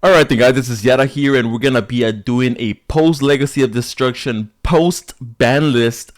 Alright then guys, this is Yara here and we're gonna be doing a post Legacy of Destruction, post ban list,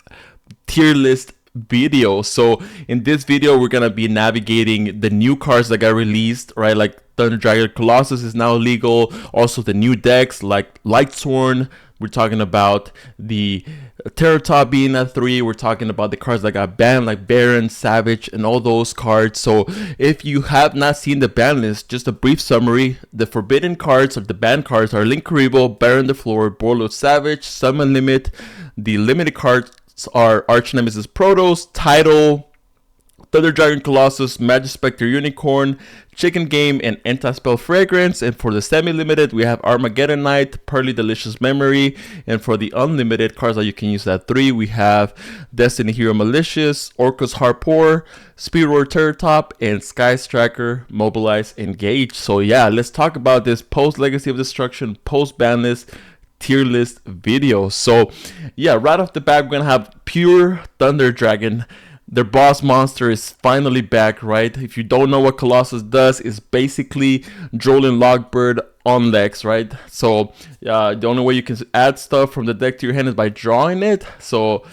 tier list video. So in this video we're gonna be navigating the new cards that got released, right? Like Thunder Dragon Colossus is now legal. Also the new decks like Lightsworn. We're talking about the Terratop being at 3. We're talking about the cards that got banned like Baron, Savage, and all those cards. So if you have not seen the ban list, just a brief summary. The forbidden cards or the banned cards are Linkuriboh, Baron the Floor, Borlo Savage, Summon Limit. The limited cards are Arch Nemesis Protoss, Tidal, Thunder Dragon Colossus, Magic Spectre Unicorn, Chicken Game, and Anti-Spell Fragrance. And for the semi-limited, we have Armageddon Knight, Pearly Delicious Memory. And for the unlimited cards that you can use at 3, we have Destiny Hero Malicious, Orcus Harpoor, Speedroar Terratop, and Sky Striker Mobilize Engage. So yeah, let's talk about this post-Legacy of Destruction, post-ban list, tier list video. So yeah, right off the bat, we're gonna have pure Thunder Dragon. Their boss monster is finally back, right? If you don't know what Colossus does, it's basically Drolin Logbird on Lex, right? So the only way you can add stuff from the deck to your hand is by drawing it. So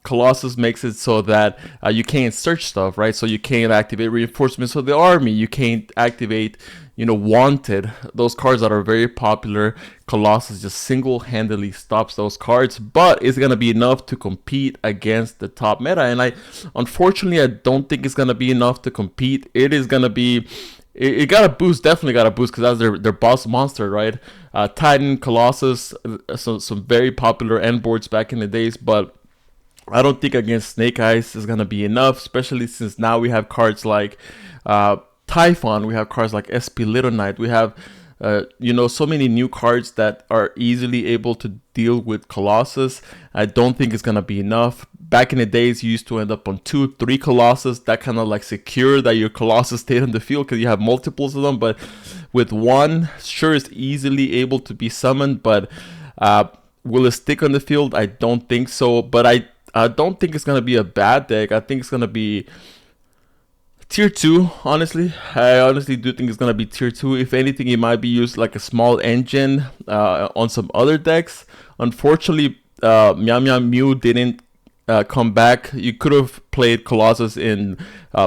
Colossus makes it so that you can't search stuff, right? So you can't activate Reinforcements of the Army. You can't activate, Wanted. Those cards that are very popular. Colossus just single-handedly stops those cards, but it's gonna be enough to compete against the top meta. And unfortunately, I don't think it's gonna be enough to compete. It is gonna be. It got a boost, definitely got a boost, because that's their boss monster, right? Titan, Colossus, some very popular end boards back in the days, but I don't think against Snake Eyes is gonna be enough, especially since now we have cards like Typhon, we have cards like SP Little Knight, we have so many new cards that are easily able to deal with Colossus. I don't think it's gonna be enough. Back in the days, you used to end up on 2-3 Colossus. That kind of like secure that your Colossus stayed on the field because you have multiples of them. But with one, sure, it's easily able to be summoned, but will it stick on the field? I don't think so. But I don't think it's gonna be a bad deck. I think it's gonna be tier 2, honestly. I honestly do think it's gonna be tier 2. If anything, it might be used like a small engine on some other decks. Unfortunately, Meow Meow Mew didn't come back. You could have played Colossus in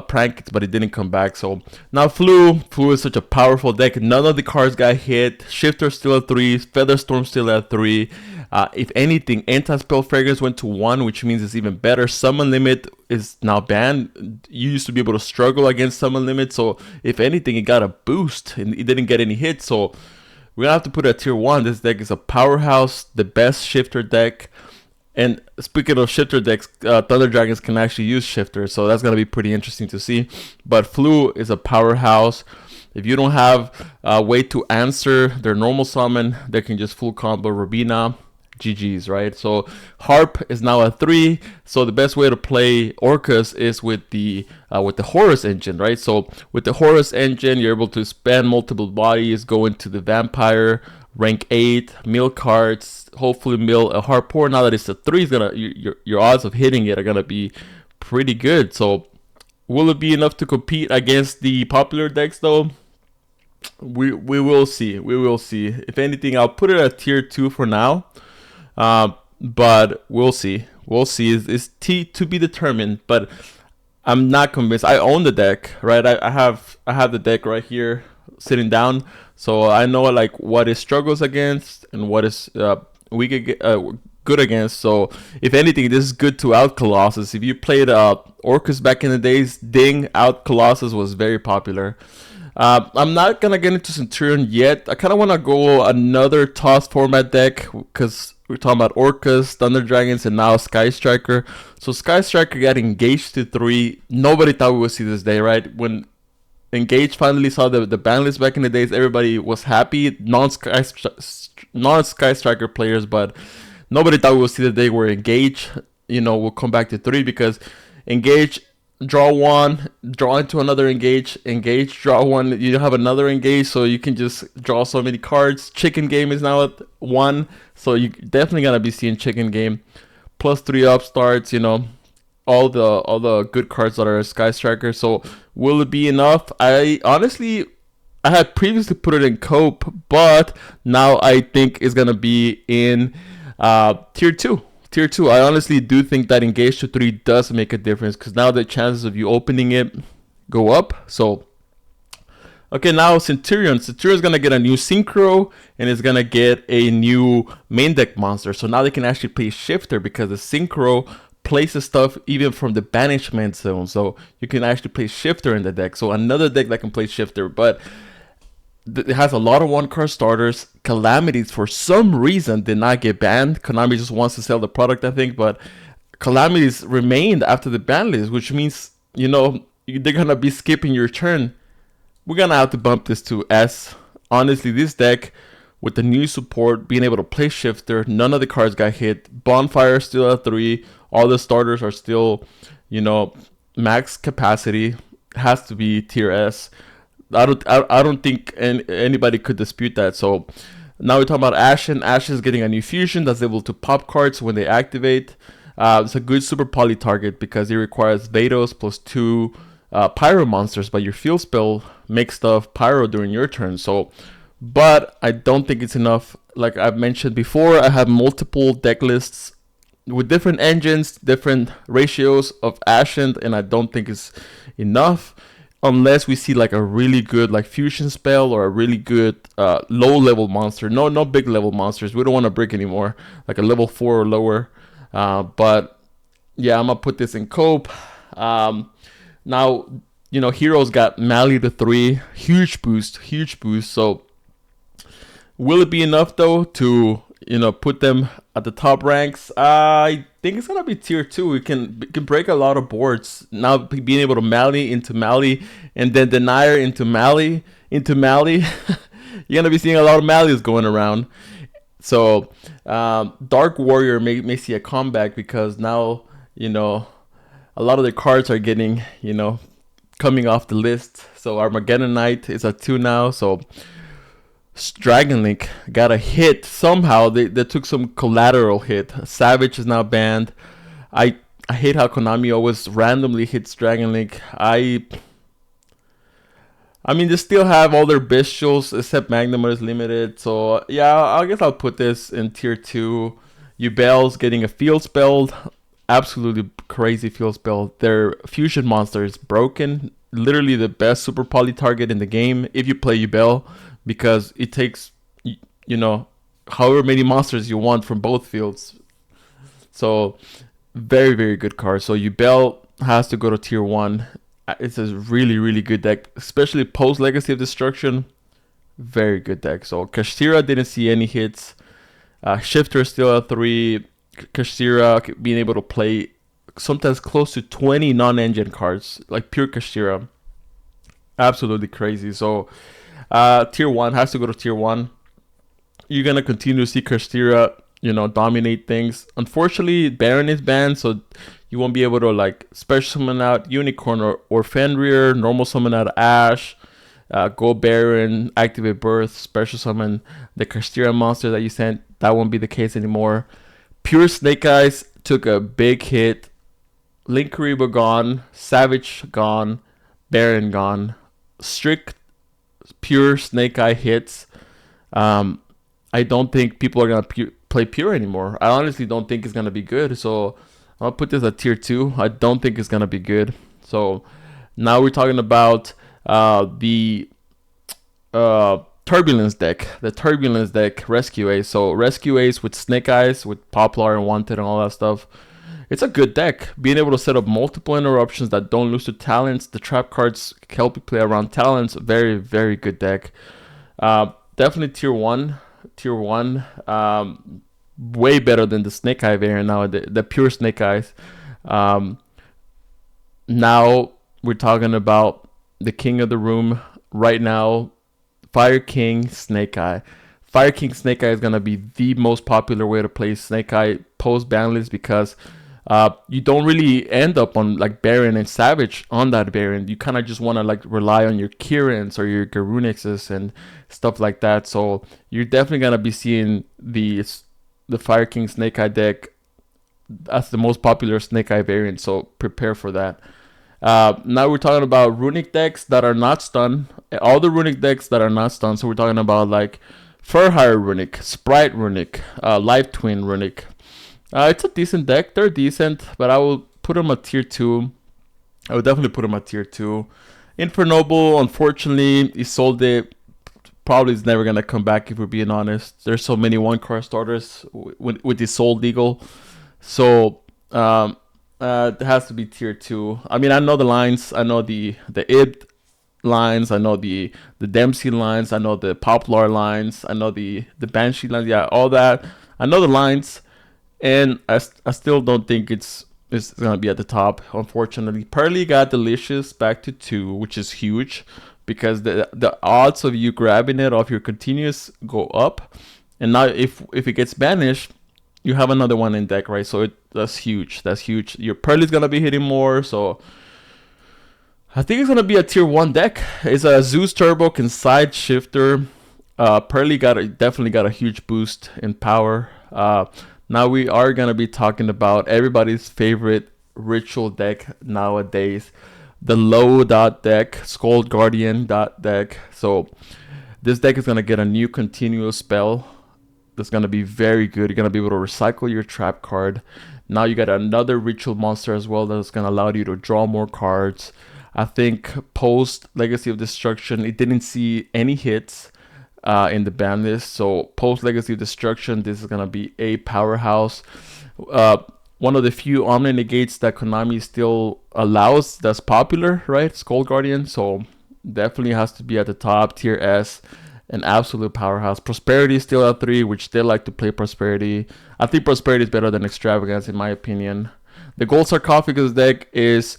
Prank, but it didn't come back. So now Flu is such a powerful deck. None of the cards got hit. Shifter still at 3, Featherstorm still at 3. If anything, Anti-Spell Fragrance went to 1, which means it's even better. Summon Limit is now banned. You used to be able to struggle against Summon Limit, so if anything, it got a boost and it didn't get any hits. So we're gonna have to put it at tier 1. This deck is a powerhouse, the best shifter deck. And speaking of shifter decks, Thunder Dragons can actually use shifters, so that's gonna be pretty interesting to see. But Flu is a powerhouse. If you don't have a way to answer their normal summon, they can just full combo Rabina. GG's, right? So Harp is now at 3. So the best way to play Orcus is with the Horus engine, right? So with the Horus engine, you're able to spend multiple bodies, go into the Vampire, rank 8, mill cards, hopefully mill a Harpoor. Now that it's a 3, is gonna your odds of hitting it are gonna be pretty good. So will it be enough to compete against the popular decks though? We will see. We will see. If anything, I'll put it at tier 2 for now. But we'll see. We'll see. It's T to be determined, but I'm not convinced. I own the deck, right? I have the deck right here sitting down, so I know like what it struggles against and what is good against. So if anything, this is good to out Colossus. If you played Orcus back in the days, Ding out Colossus was very popular. I'm not gonna get into Centurion yet. I kind of want to go another toss format deck because we're talking about Orcus, Thunder Dragons, and now Sky Striker. So Sky Striker got engaged to 3. Nobody thought we would see this day, right? When Engage finally saw the ban list back in the days, everybody was happy. Non-Sky Striker players, but nobody thought we would see the day where Engage, will come back to 3 because Engage. Draw 1, draw into another engage, draw 1, you have another engage, so you can just draw so many cards. Chicken Game is now at 1, so you definitely gonna be seeing Chicken Game. Plus 3 upstarts, all the good cards that are Sky Striker. So will it be enough? I I had previously put it in cope, but now I think it's gonna be in tier two. Tier two. I honestly do think that engage to 3 does make a difference, because now the chances of you opening it go up. So okay, now Centurion. Centurion's gonna get a new synchro, and it's gonna get a new main deck monster. So now they can actually play Shifter, because the synchro places stuff even from the banishment zone. So you can actually play Shifter in the deck. So another deck that can play Shifter, but it has a lot of 1-card starters. Calamities, for some reason, did not get banned. Konami just wants to sell the product, I think, but Calamities remained after the ban list, which means, you know, they're gonna be skipping your turn. We're gonna have to bump this to S. Honestly, this deck with the new support, being able to play Shifter, none of the cards got hit. Bonfire still at 3. All the starters are still, you know, max capacity. Has to be tier S. I don't think anybody could dispute that. So now we're talking about Ashen. Ashen is getting a new fusion that's able to pop cards when they activate. It's a good super poly target because it requires Vados plus 2 Pyro monsters, but your field spell makes stuff Pyro during your turn. So, but I don't think it's enough. Like I've mentioned before, I have multiple deck lists with different engines, different ratios of Ashen, and I don't think it's enough unless we see like a really good like fusion spell or a really good low level monster. No big level monsters. We don't want to break anymore. Like a level 4 or lower. But yeah, I'm gonna put this in cope. Now, you know, Heroes got Mally to 3, huge boost. So will it be enough though to, you know, put them at the top ranks? I think it's gonna be tier 2. We can break a lot of boards now. Being able to Mally into Mally and then Denier into Mally you're gonna be seeing a lot of Mallies going around. So Dark Warrior may see a comeback, because now, you know, a lot of the cards are getting, you know, coming off the list. So Armageddon Knight is at 2 now. So Dragon Link got a hit somehow. They took some collateral hit. Savage is now banned. I hate how Konami always randomly hits Dragon Link. I mean, they still have all their bestials except Magnum is limited. So yeah, I guess I'll put this in tier 2. Yubel's getting a field spell. Absolutely crazy field spell. Their fusion monster is broken. Literally the best super poly target in the game if you play Yubel, because it takes, you know, however many monsters you want from both fields. So very, very good card. So Yubel has to go to tier 1. It's a really, really good deck, especially post Legacy of Destruction. Very good deck. So Kashtira didn't see any hits. Shifter still at 3. Kashtira being able to play sometimes close to 20 non-engine cards, like pure Kashtira. Absolutely crazy. So tier 1 has to go to tier 1. You're gonna continue to see Kashtira, you know, dominate things. Unfortunately, Baron is banned, so you won't be able to like special summon out Unicorn or Fenrir, normal summon out Ash, go Baron, activate Birth, special summon the Kashtira monster that you sent. That won't be the case anymore. Pure Snake Eyes took a big hit. Linkuriboh gone, Savage gone, Baron gone. Strict pure Snake Eye hits. I don't think people are gonna play pure anymore. I honestly don't think it's gonna be good. So I'll put this at tier 2. I don't think it's gonna be good. So now we're talking about the Turbulence deck. The Turbulence deck, Rescue Ace. So Rescue Ace with Snake Eyes, with Poplar and Wanted and all that stuff. It's a good deck. Being able to set up multiple interruptions that don't lose to talents. The trap cards help you play around talents. Very, very good deck. Definitely tier 1. Tier 1. Way better than the Snake Eye variant now. The pure Snake Eyes. Now we're talking about the king of the room right now. Fire King Snake Eye. Fire King Snake Eye is going to be the most popular way to play Snake Eye post Banlist, because you don't really end up on like Baron and Savage on that variant. You kind of just want to like rely on your Kirans or your Garunixes and stuff like that. So you're definitely going to be seeing the Fire King Snake Eye deck. That's the most popular Snake Eye variant, so prepare for that. Now we're talking about runic decks that are not stun. All the runic decks that are not stun. So we're talking about like Furhire Runic, Sprite Runic, Life Twin Runic. It's a decent deck. They're decent, but I will put them at tier 2. I would definitely put them at tier 2. Infernoble, unfortunately, he sold it. Probably is never gonna come back if we're being honest. There's so many 1-card starters with the Soul Eagle, so it has to be tier 2. I mean, I know the lines. I know the Ib lines. I know the Dempsey lines. I know the Poplar lines. I know the Banshee lines. Yeah, all that. I know the lines, and I still don't think it's gonna be at the top. Unfortunately, Pearly got Delicious back to 2, which is huge, because the odds of you grabbing it off your continuous go up, and now if it gets banished, you have another one in deck, right? So that's huge. That's huge. Your Pearly's gonna be hitting more, so I think it's gonna be a tier 1 deck. It's a Zeus Turbo can side shifter. Pearly definitely got a huge boost in power. Now we are gonna be talking about everybody's favorite ritual deck nowadays, the low dot deck, Skull Guardian dot deck. So this deck is gonna get a new continuous spell that's gonna be very good. You're gonna be able to recycle your trap card. Now you got another ritual monster as well that's gonna allow you to draw more cards. I think post Legacy of Destruction, it didn't see any hits in the ban list. So post Legacy of Destruction, this is gonna be a powerhouse. One of the few Omni Negates that Konami still allows that's popular, right? Skull Guardian, so definitely has to be at the top, tier S, an absolute powerhouse. Prosperity is still at 3, which they like to play Prosperity. I think Prosperity is better than Extravagance in my opinion. The Gold Sarcophagus deck is,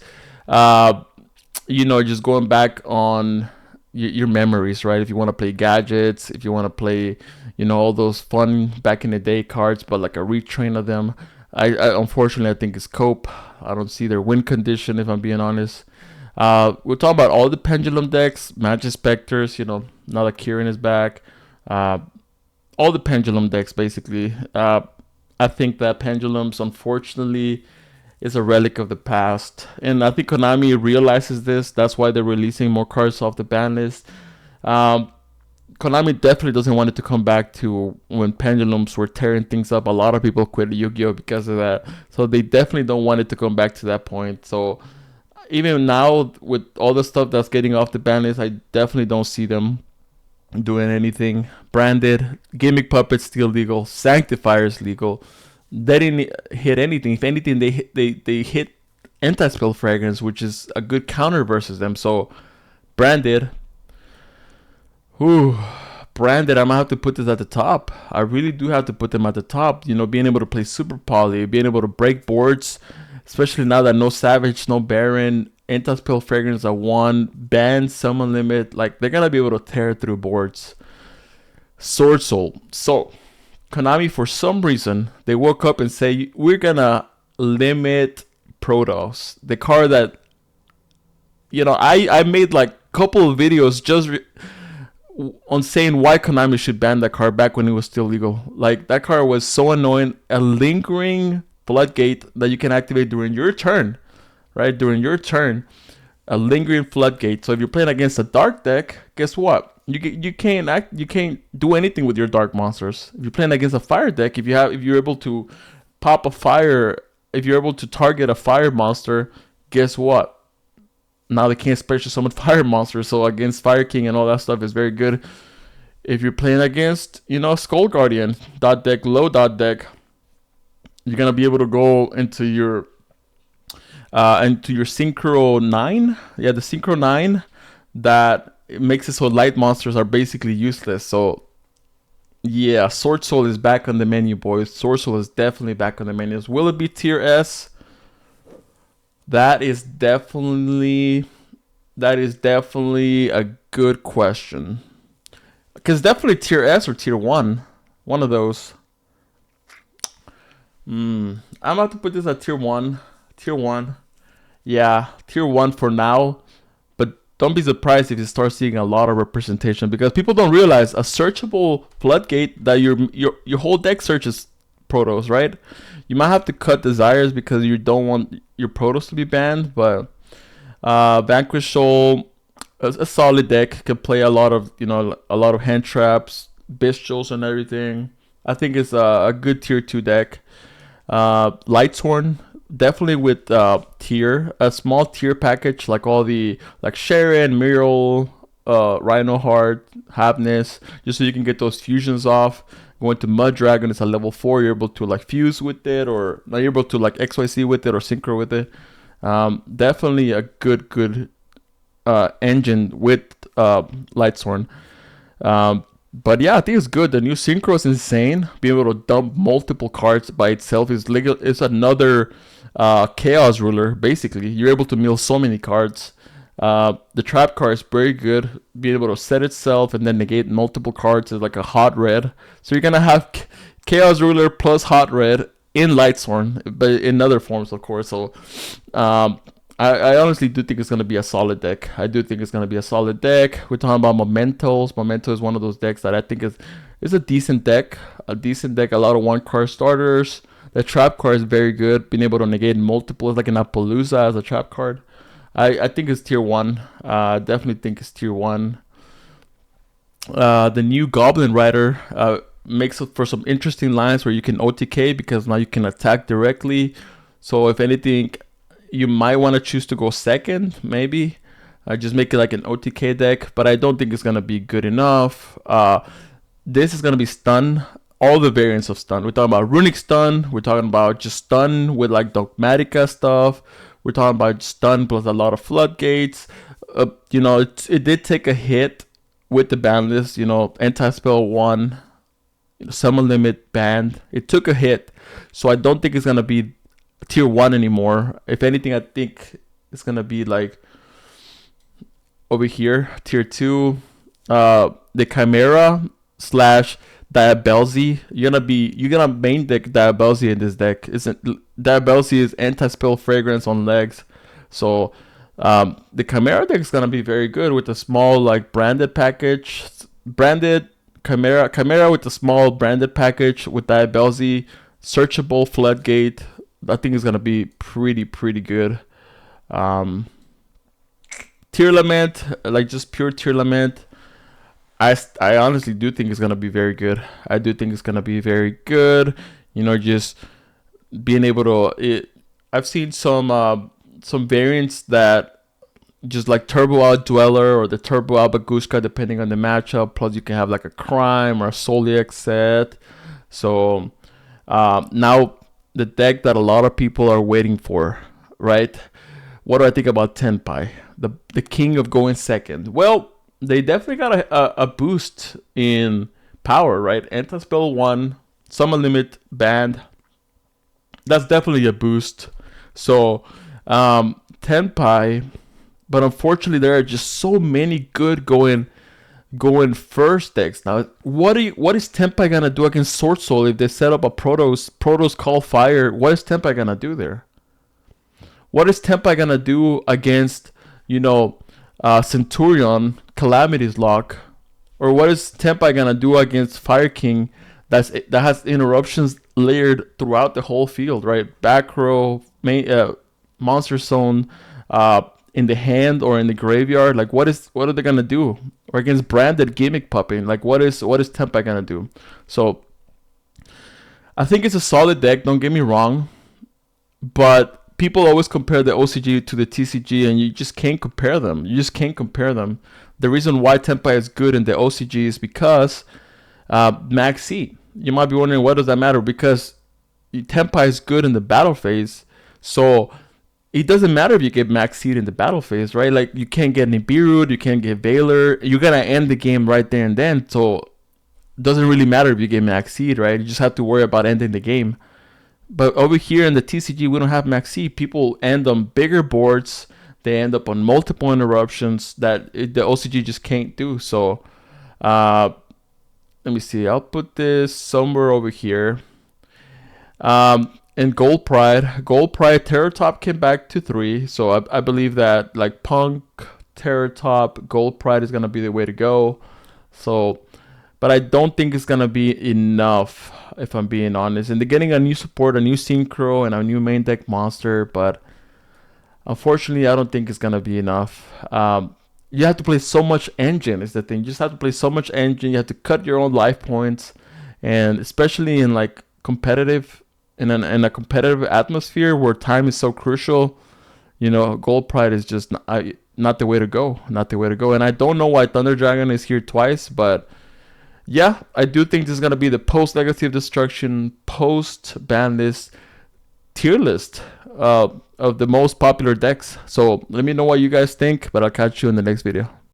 just going back on your memories, right? If you want to play gadgets, if you want to play, all those fun back in the day cards, but like a retrain of them. I unfortunately, I think it's Cope. I don't see their win condition, if I'm being honest. We're talking about all the Pendulum decks, Magic Specters, now that Kieran is back. All the Pendulum decks, basically. I think that Pendulums, unfortunately, is a relic of the past. And I think Konami realizes this. That's why they're releasing more cards off the ban list. Konami definitely doesn't want it to come back to when Pendulums were tearing things up. A lot of people quit Yu-Gi-Oh! Because of that. So they definitely don't want it to come back to that point. So even now, with all the stuff that's getting off the ban list, I definitely don't see them doing anything. Branded, Gimmick Puppets still legal, Sanctifiers legal. They didn't hit anything. If anything, they hit Anti-Spell Fragrance, which is a good counter versus them. So Branded, Branded, I'm gonna have to put this at the top. I really do have to put them at the top. Being able to play Super Poly, being able to break boards, especially now that no Savage, no Baron, Anti-Spell Fragrance at 1, ban, Summon Limit, like they're gonna be able to tear through boards. Sword Soul. So Konami, for some reason, they woke up and say, we're gonna limit Protoss. The card that, I made like a couple of videos just on saying why Konami should ban that card back when it was still legal. Like, that card was so annoying. A lingering floodgate that you can activate during your turn, right? During your turn, a lingering floodgate. So if you're playing against a dark deck, guess what? You can't do anything with your dark monsters. If you're playing against a fire deck, if you're able to pop a fire, if you're able to target a fire monster, guess what? Now they can't special summon fire monsters. So against Fire King and all that stuff is very good. If you're playing against, Skull Guardian dot deck, low dot deck, you're gonna be able to go into your Synchro 9. Yeah, the Synchro 9 that it makes it so light monsters are basically useless. So yeah, Sword Soul is back on the menu, boys. Sword Soul is definitely back on the menus. Will it be tier S? That is definitely a good question. Because definitely tier S or tier 1. One of those. I'm about to put this at tier 1. Tier 1. Yeah, tier 1 for now. Don't be surprised if you start seeing a lot of representation, because people don't realize a searchable floodgate that your whole deck searches Protoss, right? You might have to cut Desires because you don't want your Protoss to be banned, but Vanquish Soul, a solid deck. Can play a lot of a lot of hand traps, bestials, and everything. I think it's a good tier 2 deck. Lightsworn, definitely with tier, a small tier package like all the like Sharon, Muriel, Rhino Heart, Havness, just so you can get those fusions off. Going to Mud Dragon is a level 4. You're able to like fuse with it, or you're able to like XYZ with it or synchro with it. Definitely a good engine with Lightsworn. But yeah, I think it's good. The new synchro is insane. Being able to dump multiple cards by itself is legal. It's another chaos ruler. Basically, you're able to mill so many cards. The trap card is very good. Being able to set itself and then negate multiple cards is like a hot red. So you're gonna have chaos ruler plus hot red in Lightsworn, but in other forms, of course. So I honestly do think it's going to be a solid deck. I do think it's going to be a solid deck. We're talking about Mementos. Memento is one of those decks that I think is a decent deck. A decent deck, a lot of one-card starters. The trap card is very good. Being able to negate multiples like an Appaloosa as a trap card. I think it's tier 1. Definitely think it's tier 1. The new Goblin Rider makes it for some interesting lines where you can OTK because now you can attack directly. So if anything, you might want to choose to go second, maybe. Just make it like an OTK deck, but I don't think it's going to be good enough. This is going to be stun, all the variants of stun. We're talking about Runic stun. We're talking about just stun with like Dogmatica stuff. We're talking about stun plus a lot of floodgates. It did take a hit with the ban list. Anti-spell 1, summon limit banned. It took a hit, so I don't think it's going to be tier 1 anymore. If anything, I think it's gonna be like over here, tier 2. The Chimera slash Diabelzi. You're gonna main deck Diabelzi in this deck. Diabelzi is anti-spell fragrance on legs. So the Chimera deck is gonna be very good with a small like branded package. Branded Chimera with a small branded package with Diabelzi, searchable floodgate. I think it's gonna be pretty good. Tier Lament, like just pure Tier Lament. I honestly do think it's gonna be very good. I do think it's gonna be very good. Just being able to. I've seen some variants that just like Turbo Out Dweller or the Turbo Out Bagushka, depending on the matchup. Plus, you can have like a Crime or a Soliac set. So now, the deck that a lot of people are waiting for, right? What do I think about Tenpai, the king of going second? Well, they definitely got a boost in power, right? Anti-spell 1, summon limit banned. That's definitely a boost. So Tenpai, but unfortunately there are just so many good going first decks. Now, what is Tenpai gonna do against Sword Soul if they set up a Protos Call Fire? What is Tenpai gonna do there? What is Tenpai gonna do against Centurion Calamity's Lock? Or what is Tenpai gonna do against Fire King that has interruptions layered throughout the whole field, right? Back row, Monster Zone, in the hand or in the graveyard. Like what are they gonna do? Or against branded gimmick pupping, like what is Tenpai gonna do? So I think it's a solid deck, don't get me wrong, but people always compare the OCG to the TCG, and you just can't compare them. The reason why Tenpai is good in the OCG is because max seed. You might be wondering, what does that matter? Because Tenpai is good in the battle phase, so it doesn't matter if you get max seed in the battle phase, right? Like you can't get Nibiru, you can't get Valor. You're gonna end the game right there and then. So it doesn't really matter if you get max seed, right? You just have to worry about ending the game. But over here in the TCG, we don't have max seed. People end on bigger boards. They end up on multiple interruptions that the OCG just can't do. So let me see. I'll put this somewhere over here. And Gold Pride Terror Top came back to 3. So I believe that like Punk, Terror Top, Gold Pride is gonna be the way to go. So, but I don't think it's gonna be enough, if I'm being honest. And they're getting a new support, a new Synchro, and a new main deck monster. But Unfortunately, I don't think it's gonna be enough. You have to play so much engine is the thing. You just have to play so much engine. You have to cut your own life points, and especially in like competitive, in a competitive atmosphere where time is so crucial. You know, Gold Pride is just not the way to go. Not the way to go. And I don't know why Thunder Dragon is here twice, but yeah, I do think this is gonna be the post Legacy of Destruction, post ban list tier list of the most popular decks. So let me know what you guys think, but I'll catch you in the next video.